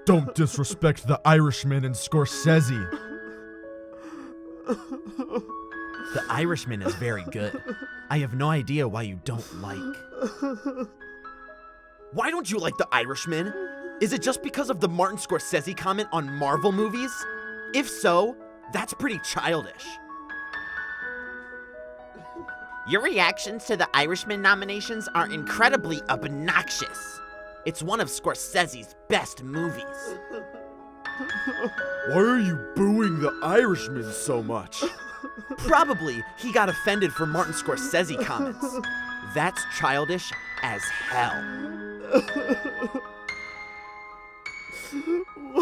Don't disrespect The Irishman and Scorsese. The Irishman is very good. I have no idea why you don't like. Why don't you like The Irishman? Is it just because of the Martin Scorsese comment on Marvel movies? If so, that's pretty childish. Your reactions to the Irishman nominations are incredibly obnoxious. It's one of Scorsese's best movies. Why are you booing The Irishman so much? Probably he got offended for Martin Scorsese comments. That's childish as hell.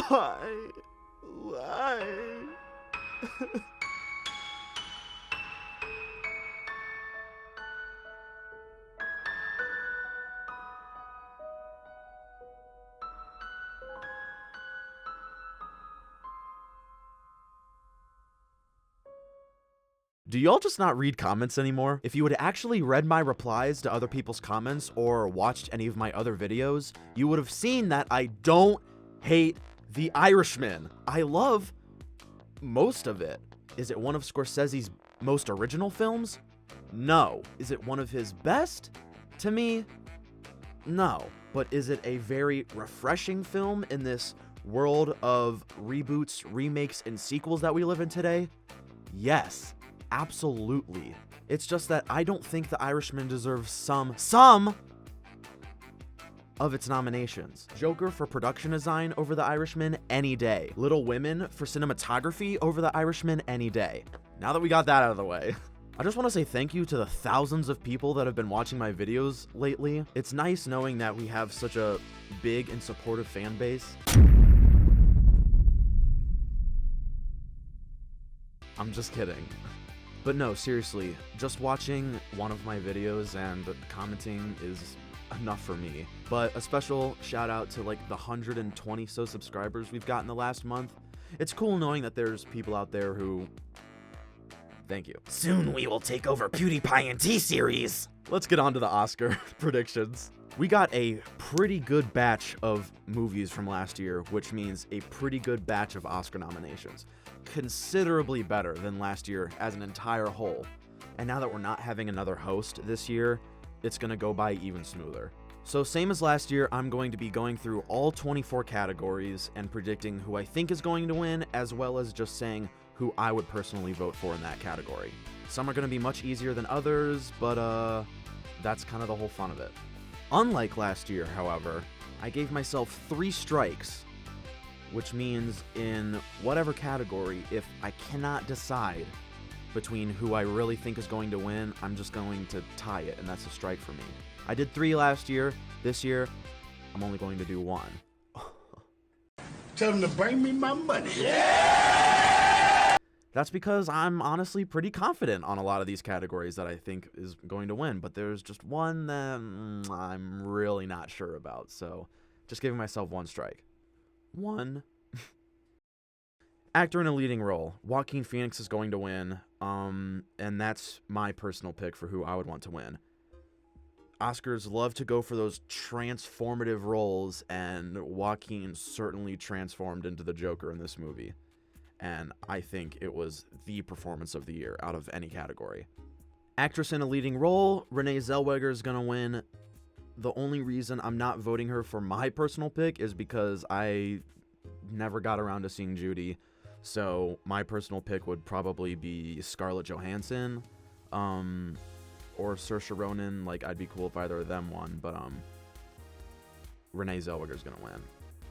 Why? Do y'all just not read comments anymore? If you had actually read my replies to other people's comments or watched any of my other videos, you would have seen that I don't hate The Irishman. I love most of it. Is it one of Scorsese's most original films? No. Is it one of his best? To me, no. But is it a very refreshing film in this world of reboots, remakes, and sequels that we live in today? Yes. Absolutely. It's just that I don't think The Irishman deserves some of its nominations. Joker for production design over The Irishman any day. Little Women for cinematography over The Irishman any day. Now that we got that out of the way, I just want to say thank you to the thousands of people that have been watching my videos lately. It's nice knowing that we have such a big and supportive fan base. I'm just kidding. But no, seriously, just watching one of my videos and commenting is enough for me. But a special shout out to like the 120 so subscribers we've got in the last month. It's cool knowing that there's people out there who... Thank you. Soon we will take over PewDiePie and T-Series. Let's get on to the Oscar predictions. We got a pretty good batch of movies from last year, which means a pretty good batch of Oscar nominations. Considerably better than last year as an entire whole. And now that we're not having another host this year, it's gonna go by even smoother. So same as last year, I'm going to be going through all 24 categories and predicting who I think is going to win, as well as just saying who I would personally vote for in that category. Some are gonna be much easier than others, but that's kind of the whole fun of it. Unlike last year, however, I gave myself 3 strikes, which means in whatever category, if I cannot decide between who I really think is going to win, I'm just going to tie it, and that's a strike for me. I did 3 last year. This year, I'm only going to do 1. Tell them to bring me my money. That's because I'm honestly pretty confident on a lot of these categories that I think is going to win, but there's just one that I'm really not sure about, so just giving myself 1 strike. 1. Actor in a leading role. Joaquin Phoenix is going to win, and that's my personal pick for who I would want to win. Oscars love to go for those transformative roles, and Joaquin certainly transformed into the Joker in this movie. And I think it was the performance of the year out of any category. Actress in a leading role, Renee Zellweger is going to win. The only reason I'm not voting her for my personal pick is because I never got around to seeing Judy. So my personal pick would probably be Scarlett Johansson or Saoirse Ronan. Like, I'd be cool if either of them won, but Renee Zellweger's going to win.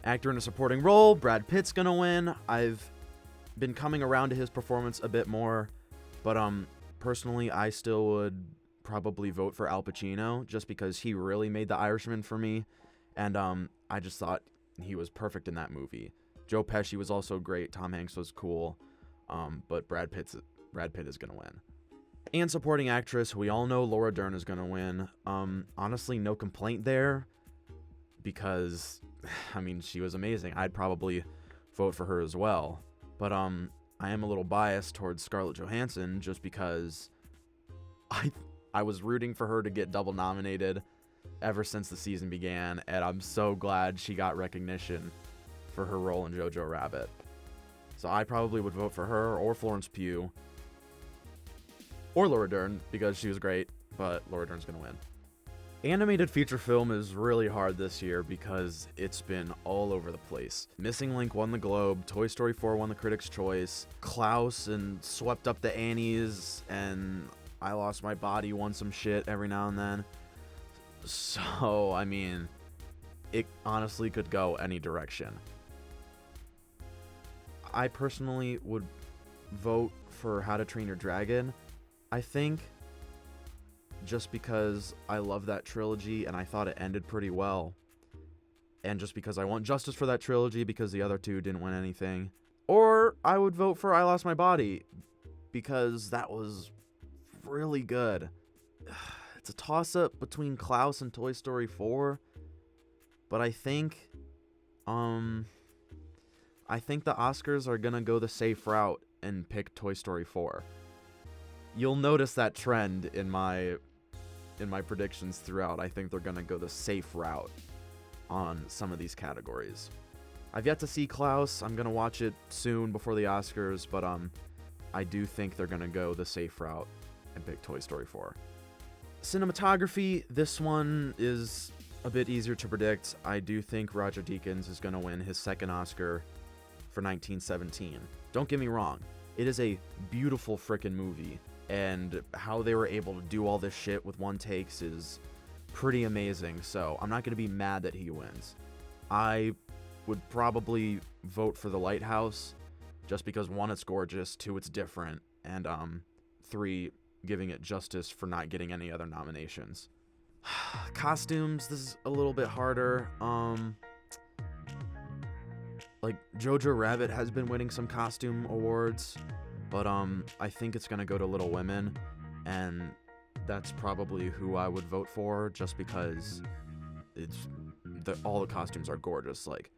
Actor in a supporting role, Brad Pitt's going to win. I've been coming around to his performance a bit more, but personally, I still would probably vote for Al Pacino just because he really made The Irishman for me, and I just thought he was perfect in that movie. Joe Pesci was also great. Tom Hanks was cool, but Brad Pitt is gonna win. And supporting actress, we all know Laura Dern is gonna win. Honestly, no complaint there because, I mean, she was amazing. I'd probably vote for her as well. But I am a little biased towards Scarlett Johansson just because I was rooting for her to get double nominated. ever since the season began, and I'm so glad she got recognition for her role in Jojo Rabbit. So I probably would vote for her or Florence Pugh or Laura Dern because she was great, but Laura Dern's gonna win. Animated feature film is really hard this year because it's been all over the place. Missing Link won the Globe, Toy Story 4 won the Critics' Choice, Klaus and Swept Up the Annies, and I Lost My Body won some shit every now and then. So, I mean, it honestly could go any direction. I personally would vote for How to Train Your Dragon, I think, just because I love that trilogy and I thought it ended pretty well. And just because I want justice for that trilogy because the other two didn't win anything. Or I would vote for I Lost My Body because that was really good. It's a toss-up between Klaus and Toy Story 4, but I think the Oscars are gonna go the safe route and pick Toy Story 4. You'll notice that trend in my predictions throughout. I think they're gonna go the safe route on some of these categories. I've yet to see Klaus. I'm gonna watch it soon before the Oscars, but I do think they're gonna go the safe route and pick Toy Story 4. Cinematography, this one is a bit easier to predict. I do think Roger Deakins is gonna win his second Oscar for 1917. Don't get me wrong, it is a beautiful frickin' movie, and how they were able to do all this shit with one takes is pretty amazing, so I'm not going to be mad that he wins. I would probably vote for The Lighthouse, just because 1, it's gorgeous, 2, it's different, and 3, giving it justice for not getting any other nominations. Costumes, this is a little bit harder. Like, Jojo Rabbit has been winning some costume awards, but I think it's gonna go to Little Women, and that's probably who I would vote for, just because all the costumes are gorgeous. Like,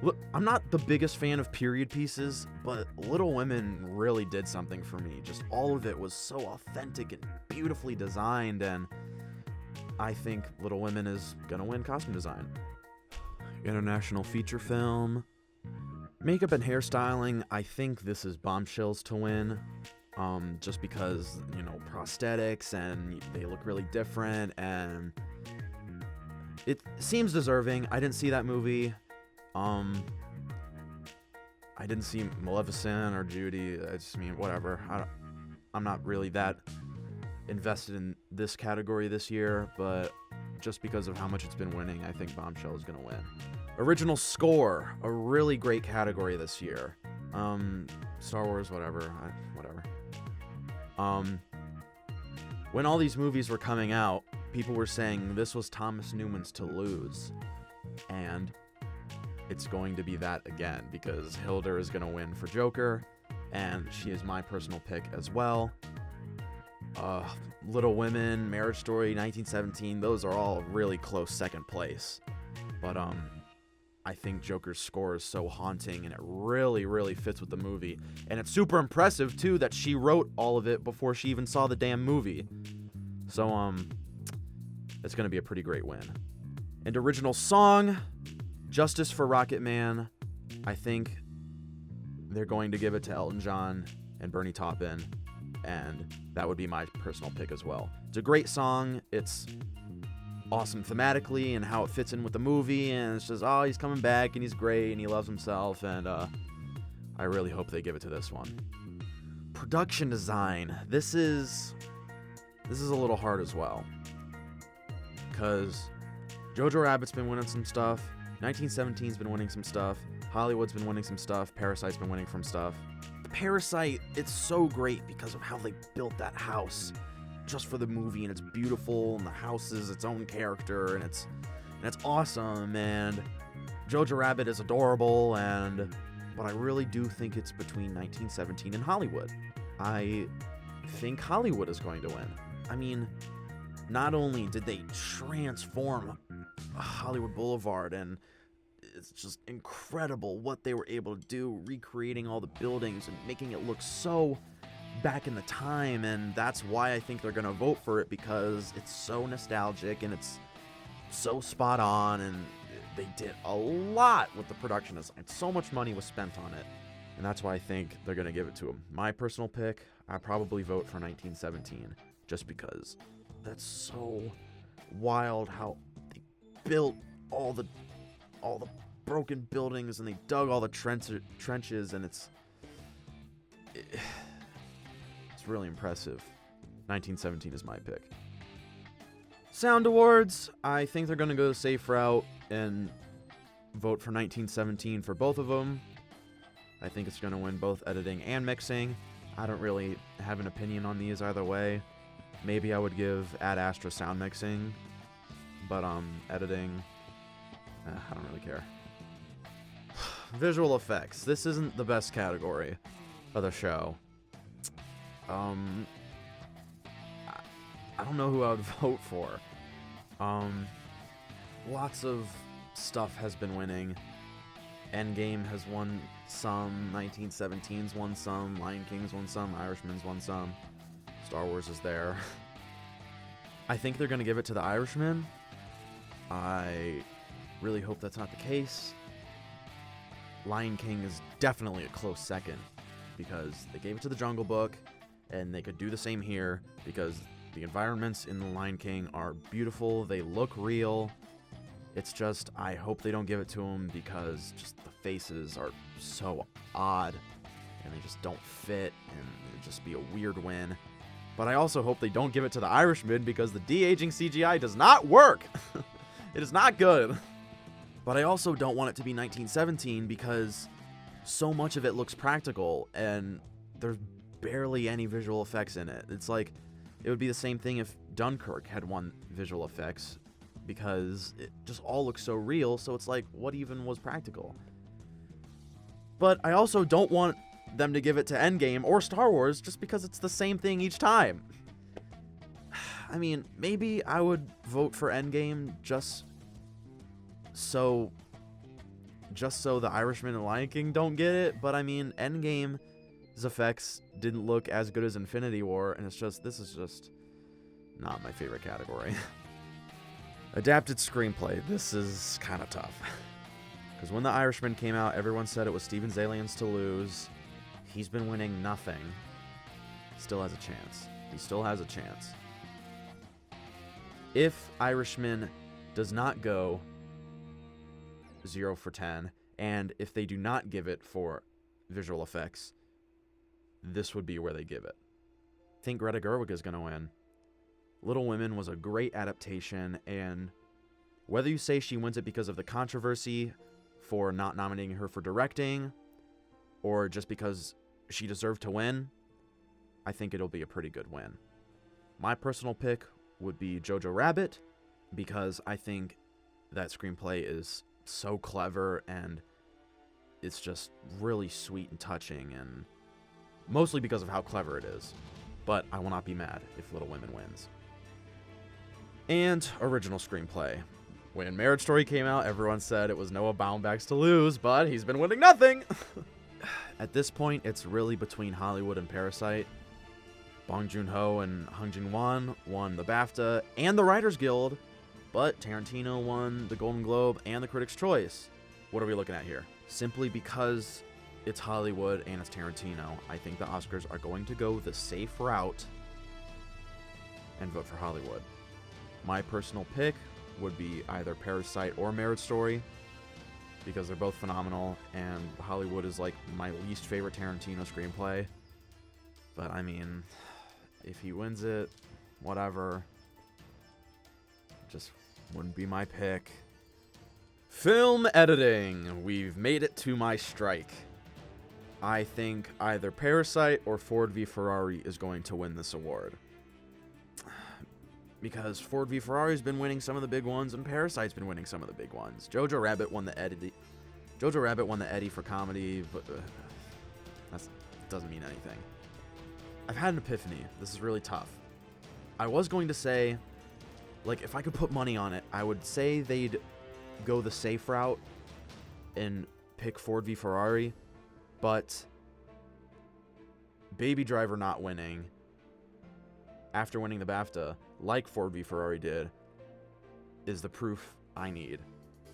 look, I'm not the biggest fan of period pieces, but Little Women really did something for me. Just all of it was so authentic and beautifully designed, and I think Little Women is gonna win costume design. International feature film. Makeup and hairstyling, I think this is Bombshells to win, just because, prosthetics and they look really different, and it seems deserving. I didn't see that movie. I didn't see Maleficent or Judy. Whatever. I'm not really that invested in this category this year, but just because of how much it's been winning, I think Bombshell is going to win. Original score, a really great category this year. Star Wars, whatever. When all these movies were coming out, people were saying this was Thomas Newman's to lose. And it's going to be that again, because Hildur is going to win for Joker, and she is my personal pick as well. Little Women, Marriage Story, 1917, those are all really close second place. But I think Joker's score is so haunting, and it really, really fits with the movie. And it's super impressive, too, that she wrote all of it before she even saw the damn movie. So, it's going to be a pretty great win. And original song, Justice for Rocket Man. I think they're going to give it to Elton John and Bernie Taupin, and that would be my personal pick as well. It's a great song. It's awesome thematically and how it fits in with the movie, and it's just, he's coming back and he's great and he loves himself, and I really hope they give it to this one. Production design. This is a little hard as well, because Jojo Rabbit's been winning some stuff, 1917's been winning some stuff, Hollywood's been winning some stuff, Parasite's been winning some stuff. Parasite, it's so great because of how they built that house just for the movie, and it's beautiful, and the house is its own character, and it's awesome, and Jojo Rabbit is adorable, but I really do think it's between 1917 and Hollywood. I think Hollywood is going to win. I mean, not only did they transform Hollywood Boulevard, and it's just incredible what they were able to do, recreating all the buildings and making it look so back in the time, and that's why I think they're going to vote for it, because it's so nostalgic, and it's so spot on, and they did a lot with the production design. So much money was spent on it, and that's why I think they're going to give it to them. My personal pick, I probably vote for 1917, just because that's so wild how they built all the broken buildings, and they dug all the trenches, and it's really impressive. 1917 is my pick. Sound Awards, I think they're going to go the safe route and vote for 1917 for both of them. I think it's going to win both editing and mixing. I don't really have an opinion on these either way. Maybe I would give Ad Astra sound mixing, but editing, I don't really care. Visual effects. This isn't the best category of the show. I don't know who I would vote for. Lots of stuff has been winning. Endgame has won some, 1917's won some, Lion King's won some, Irishman's won some, Star Wars is there. I think they're going to give it to The Irishman. I really hope that's not the case. Lion King is definitely a close second, because they gave it to The Jungle Book, and they could do the same here, because the environments in The Lion King are beautiful, they look real. It's just, I hope they don't give it to them, because just the faces are so odd, and they just don't fit, and it'd just be a weird win. But I also hope they don't give it to The Irishman, because the de-aging CGI does not work. It is not good. But I also don't want it to be 1917, because so much of it looks practical, and there's barely any visual effects in it. It's like, it would be the same thing if Dunkirk had won visual effects, because it just all looks so real, so it's like, what even was practical? But I also don't want them to give it to Endgame or Star Wars, just because it's the same thing each time. I mean, maybe I would vote for Endgame just so The Irishman and Lion King don't get it, but I mean, Endgame's effects didn't look as good as Infinity War, and this is just not my favorite category. Adapted screenplay, this is kind of tough. Because when The Irishman came out, everyone said it was Steven Zalian's to lose. He's been winning nothing. Still has a chance. He still has a chance. If Irishman does not go 0 for 10, and if they do not give it for visual effects, this would be where they give it. I think Greta Gerwig is going to win. Little Women was a great adaptation, and whether you say she wins it because of the controversy for not nominating her for directing, or just because she deserved to win, I think it'll be a pretty good win. My personal pick would be Jojo Rabbit, because I think that screenplay is so clever, and it's just really sweet and touching, and mostly because of how clever it is. But I will not be mad if Little Women wins. And original screenplay. When Marriage Story came out, everyone said it was Noah Baumbach's to lose, but he's been winning nothing. At this point, it's really between Hollywood and Parasite. Bong Joon-ho and Hong Jin-won won the BAFTA and the Writers Guild, but Tarantino won the Golden Globe and the Critics' Choice. What are we looking at here? Simply because it's Hollywood and it's Tarantino, I think the Oscars are going to go the safe route and vote for Hollywood. My personal pick would be either Parasite or Marriage Story, because they're both phenomenal, and Hollywood is like my least favorite Tarantino screenplay. But I mean, if he wins it, whatever. Just wouldn't be my pick. Film editing. We've made it to my strike. I think either Parasite or Ford v Ferrari is going to win this award. Because Ford v Ferrari has been winning some of the big ones, and Parasite's been winning some of the big ones. Jojo Rabbit won the Eddie for comedy, but that doesn't mean anything. I've had an epiphany. This is really tough. I was going to say, like, if I could put money on it, I would say they'd go the safe route and pick Ford v Ferrari, but Baby Driver not winning after winning the BAFTA, like Ford v Ferrari did, is the proof I need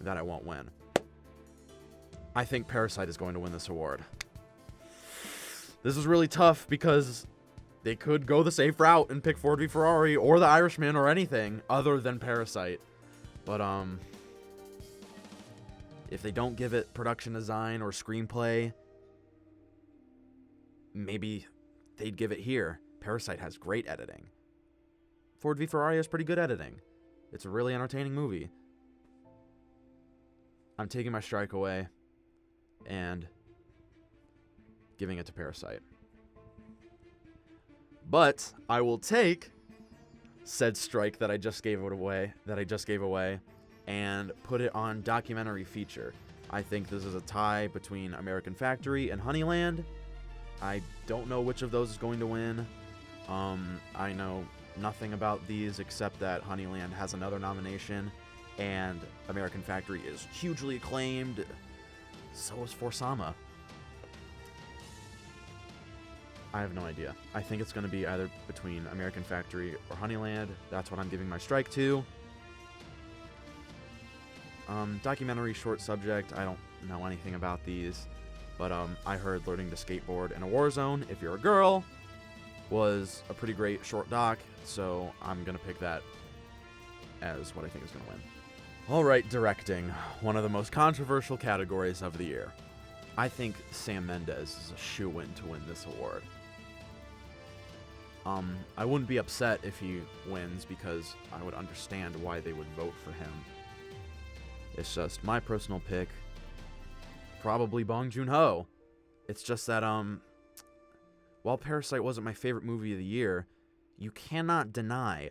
that I won't win. I think Parasite is going to win this award. This is really tough because they could go the safe route and pick Ford v Ferrari or The Irishman or anything other than Parasite. But, if they don't give it production design or screenplay, maybe they'd give it here. Parasite has great editing. Ford v Ferrari has pretty good editing. It's a really entertaining movie. I'm taking my strike away and giving it to Parasite. But I will take said strike that I just gave away, and put it on documentary feature. I think this is a tie between American Factory and Honeyland. I don't know which of those is going to win. I know nothing about these except that Honeyland has another nomination, and American Factory is hugely acclaimed. So is Forsama. I have no idea. I think it's going to be either between American Factory or Honeyland. That's what I'm giving my strike to. Documentary short subject. I don't know anything about these. But I heard Learning to Skateboard in a War Zone, if you're a girl, was a pretty great short doc. So I'm going to pick that as what I think is going to win. All right, directing. One of the most controversial categories of the year. I think Sam Mendes is a shoo-in to win this award. I wouldn't be upset if he wins because I would understand why they would vote for him. It's just my personal pick. Probably Bong Joon-ho. It's just that, while Parasite wasn't my favorite movie of the year, you cannot deny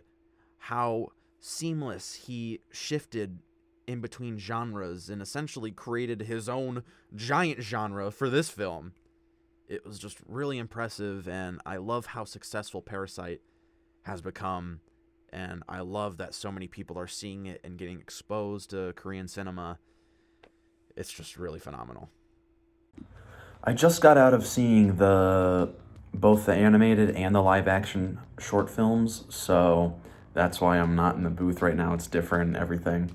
how seamless he shifted in between genres and essentially created his own giant genre for this film. It was just really impressive, and I love how successful Parasite has become, and I love that so many people are seeing it and getting exposed to Korean cinema. It's just really phenomenal. I just got out of seeing both the animated and the live action short films, so that's why I'm not in the booth right now. It's different and everything.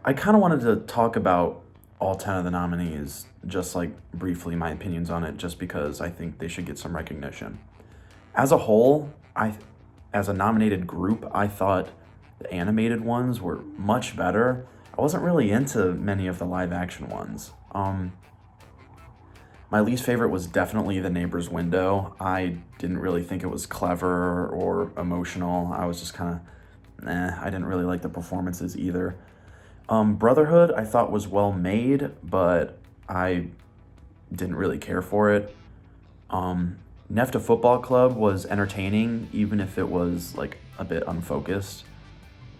I kind of wanted to talk about all 10 of the nominees, just like briefly my opinions on it, just because I think they should get some recognition. As a whole, as a nominated group, I thought the animated ones were much better. I wasn't really into many of the live action ones. My least favorite was definitely The Neighbor's Window. I didn't really think it was clever or emotional. I was just kind of, I didn't really like the performances either. Brotherhood, I thought was well made, but I didn't really care for it. Nefta Football Club was entertaining, even if it was like a bit unfocused.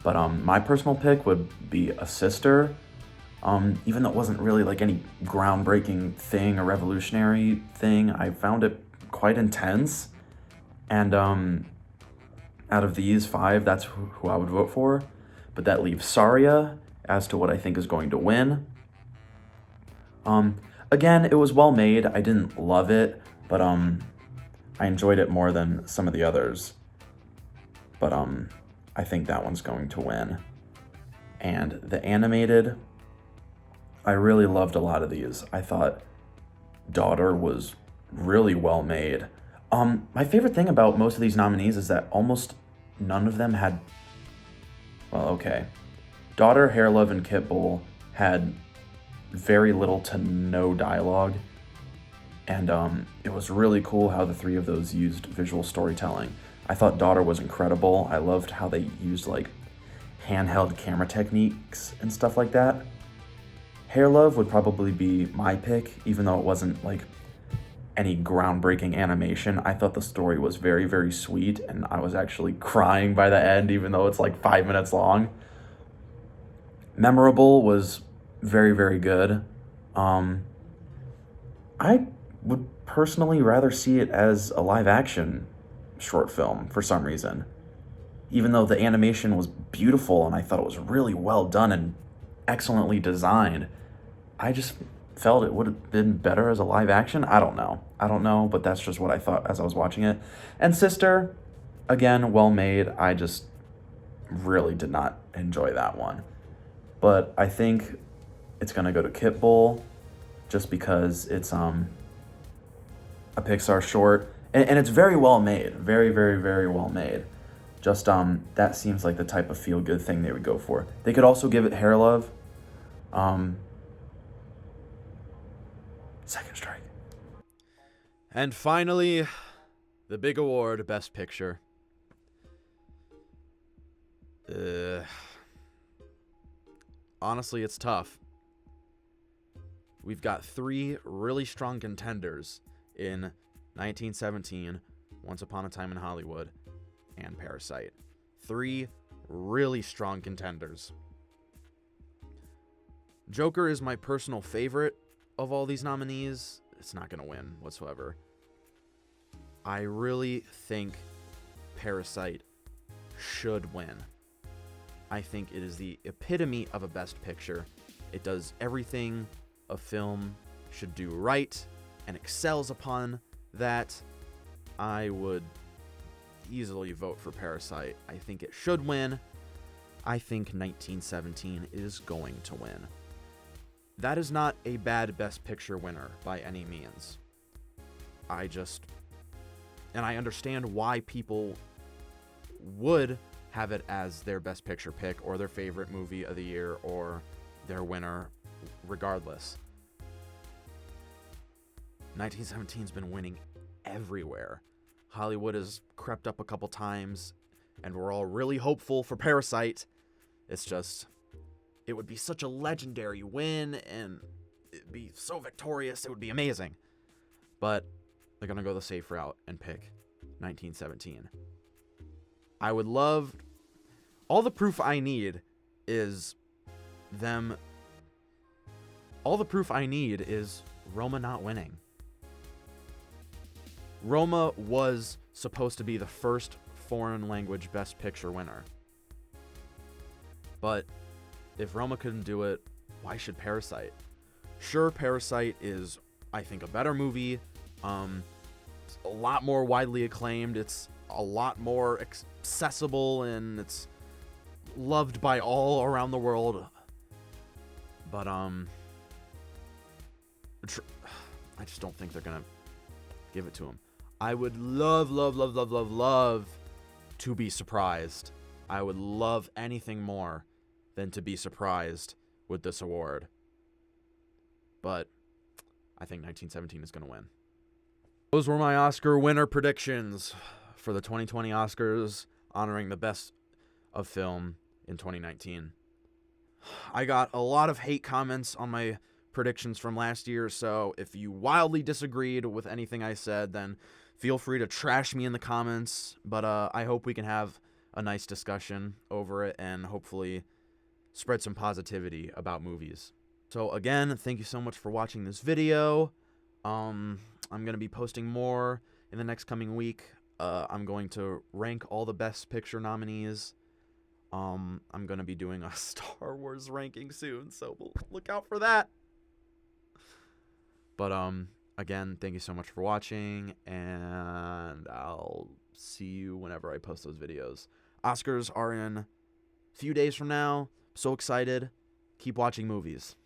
But my personal pick would be A Sister. Even though it wasn't really like any groundbreaking thing or revolutionary thing, I found it quite intense. And out of these 5, that's who I would vote for. But that leaves Saria as to what I think is going to win. Again, it was well made. I didn't love it, but I enjoyed it more than some of the others. But I think that one's going to win. And the animated, I really loved a lot of these. I thought Daughter was really well made. My favorite thing about most of these nominees is that almost none of them had, well, okay. Daughter, Hair Love, and Kit Bull had very little to no dialogue. And it was really cool how the 3 of those used visual storytelling. I thought Daughter was incredible. I loved how they used like handheld camera techniques and stuff like that. Hair Love would probably be my pick, even though it wasn't like any groundbreaking animation. I thought the story was very, very sweet, and I was actually crying by the end, even though it's like 5 minutes long. Memorable was very, very good. I would personally rather see it as a live action short film for some reason. Even though the animation was beautiful and I thought it was really well done and excellently designed, I just felt it would have been better as a live action. I don't know, but that's just what I thought as I was watching it. And Sister, again, well made. I just really did not enjoy that one. But I think it's going to go to Kit Bull just because it's a Pixar short. And it's very well made. Very, very, very well made. Just that seems like the type of feel-good thing they would go for. They could also give it Hair Love. Second strike. And finally, the big award, Best Picture. Honestly, it's tough. We've got 3 really strong contenders in 1917, Once Upon a Time in Hollywood, and Parasite. 3 really strong contenders. Joker is my personal favorite of all these nominees. It's not going to win whatsoever. I really think Parasite should win. I think it is the epitome of a Best Picture. It does everything a film should do right and excels upon that. I would easily vote for Parasite. I think it should win. I think 1917 is going to win. That is not a bad Best Picture winner by any means. And I understand why people would have it as their Best Picture pick or their favorite movie of the year or their winner regardless. 1917's been winning everywhere. Hollywood has crept up a couple times, and we're all really hopeful for Parasite. It's just, it would be such a legendary win, and it'd be so victorious, it would be amazing. But they're going to go the safe route and pick 1917. I would love, all the proof I need is Roma not winning. Roma was supposed to be the first foreign language Best Picture winner. But if Roma couldn't do it, why should Parasite? Sure, Parasite is, I think, a better movie. It's a lot more widely acclaimed. It's a lot more accessible, and it's loved by all around the world. But I just don't think they're gonna give it to him. I would love to be surprised. I would love anything more than to be surprised with this award. But I think 1917 is going to win. Those were my Oscar winner predictions for the 2020 Oscars, honoring the best of film in 2019. I got a lot of hate comments on my predictions from last year, so if you wildly disagreed with anything I said, then feel free to trash me in the comments. But I hope we can have a nice discussion over it and hopefully spread some positivity about movies. So again, thank you so much for watching this video. I'm going to be posting more in the next coming week. I'm going to rank all the Best Picture nominees. I'm going to be doing a Star Wars ranking soon, so look out for that. But again, thank you so much for watching, and I'll see you whenever I post those videos. Oscars are in a few days from now. So excited. Keep watching movies.